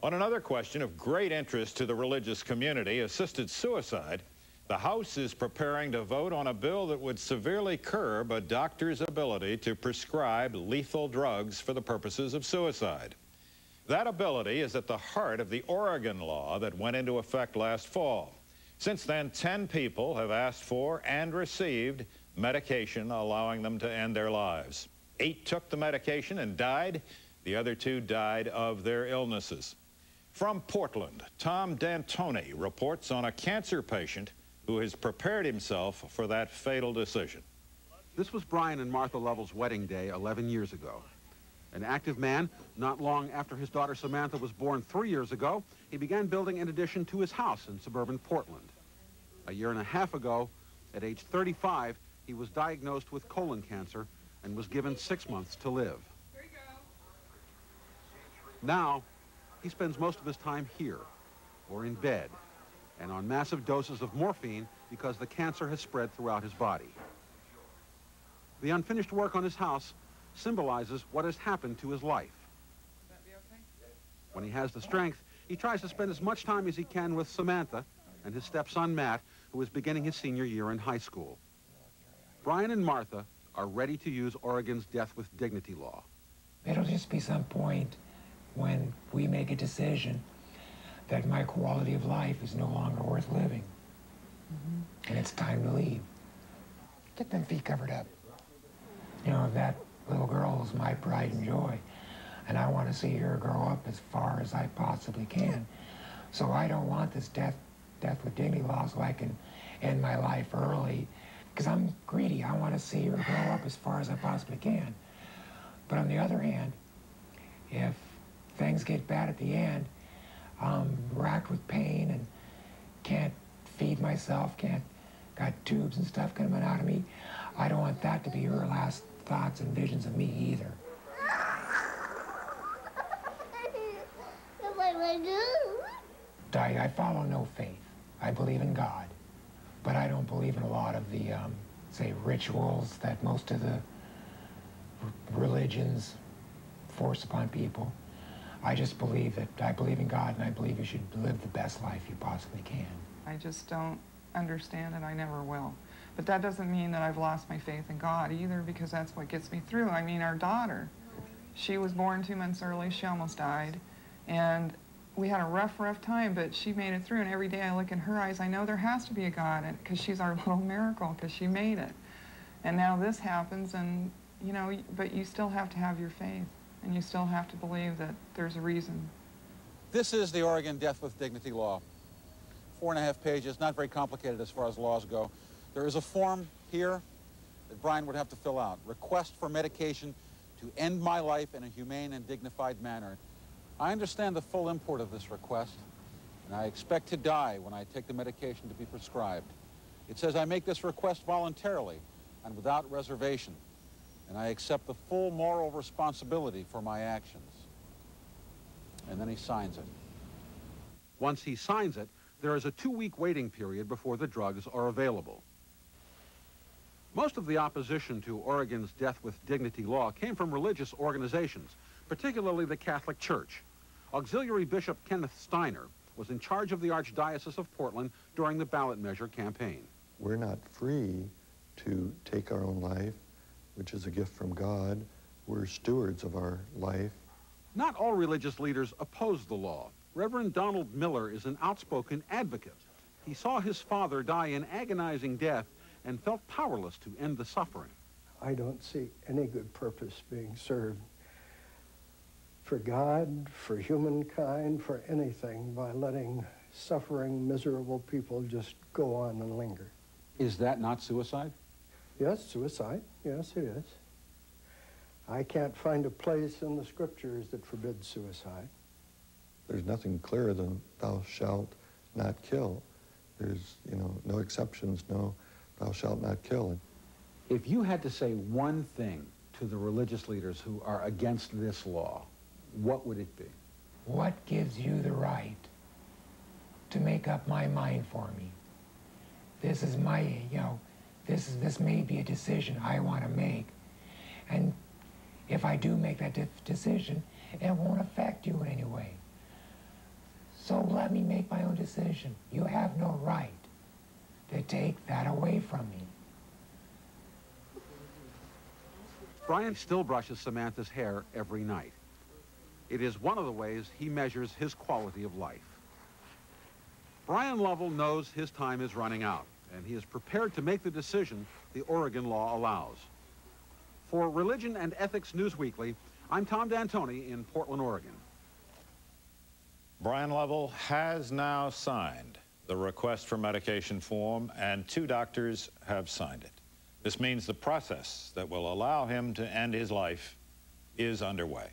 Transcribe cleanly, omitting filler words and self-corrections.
On another question of great interest to the religious community, assisted suicide, the House is preparing to vote on a bill that would severely curb a doctor's ability to prescribe lethal drugs for the purposes of suicide. That ability is at the heart of the Oregon law that went into effect last fall. Since then, 10 people have asked for and received medication allowing them to end their lives. 8 took the medication and died. The other 2 died of their illnesses. From Portland, Tom D'Antoni reports on a cancer patient who has prepared himself for that fatal decision. This was Brian and Martha Lovell's wedding day 11 years ago. An active man, not long after his daughter Samantha was born 3 years ago, he began building an addition to his house in suburban Portland. A year and a half ago, at age 35, he was diagnosed with colon cancer and was given 6 months to live. Now, he spends most of his time here, or in bed, and on massive doses of morphine because the cancer has spread throughout his body. The unfinished work on his house symbolizes what has happened to his life. When he has the strength, he tries to spend as much time as he can with Samantha and his stepson Matt, who is beginning his senior year in high school. Brian and Martha are ready to use Oregon's death with dignity law. It'll just be some point when we make a decision that my quality of life is no longer worth living. And it's time to leave. Get them feet covered up. You know, that little girl is my pride and joy, and I want to see her grow up as far as I possibly can. So I don't want this death with dignity law so I can end my life early, because I'm greedy. I want to see her grow up as far as I possibly can. But on the other hand, if things get bad at the end, I'm racked with pain and can't feed myself, got tubes and stuff coming out of me, I don't want that to be her last thoughts and visions of me either. I follow no faith. I believe in God, but I don't believe in a lot of the, say, rituals that most of the religions force upon people. I just believe that I believe in God, and I believe you should live the best life you possibly can. I just don't understand it. I never will. But that doesn't mean that I've lost my faith in God either, because that's what gets me through. I mean, our daughter, she was born 2 months early. She almost died. And we had a rough time, but she made it through. And every day I look in her eyes, I know there has to be a God, because she's our little miracle, because she made it. And now this happens, and, you know, but you still have to have your faith, and you still have to believe that there's a reason. This is the Oregon Death with Dignity law. 4.5 pages, not very complicated as far as laws go. There is a form here that Brian would have to fill out. Request for medication to end my life in a humane and dignified manner. I understand the full import of this request, and I expect to die when I take the medication to be prescribed. It says I make this request voluntarily and without reservation, and I accept the full moral responsibility for my actions. And then he signs it. Once he signs it, there is a 2-week waiting period before the drugs are available. Most of the opposition to Oregon's Death with Dignity law came from religious organizations, particularly the Catholic Church. Auxiliary Bishop Kenneth Steiner was in charge of the Archdiocese of Portland during the ballot measure campaign. We're not free to take our own life, which is a gift from God. We're stewards of our life. Not all religious leaders oppose the law. Reverend Donald Miller is an outspoken advocate. He saw his father die in agonizing death and felt powerless to end the suffering. I don't see any good purpose being served for God, for humankind, for anything by letting suffering, miserable people just go on and linger. Is that not suicide? Yes, suicide. Yes, it is. I can't find a place in the scriptures that forbids suicide. There's nothing clearer than thou shalt not kill. There's, no exceptions, no thou shalt not kill. If you had to say one thing to the religious leaders who are against this law, what would it be? What gives you the right to make up my mind for me? This is my, this may be a decision I want to make. And if I do make that decision, it won't affect you in any way. decision. You have no right to take that away from me. Brian still brushes Samantha's hair every night. It is one of the ways he measures his quality of life. Brian Lovell knows his time is running out, and he is prepared to make the decision the Oregon law allows. For Religion and Ethics News Weekly, I'm Tom D'Antoni in Portland, Oregon. Brian Lovell has now signed the request for medication form, and 2 doctors have signed it. This means the process that will allow him to end his life is underway.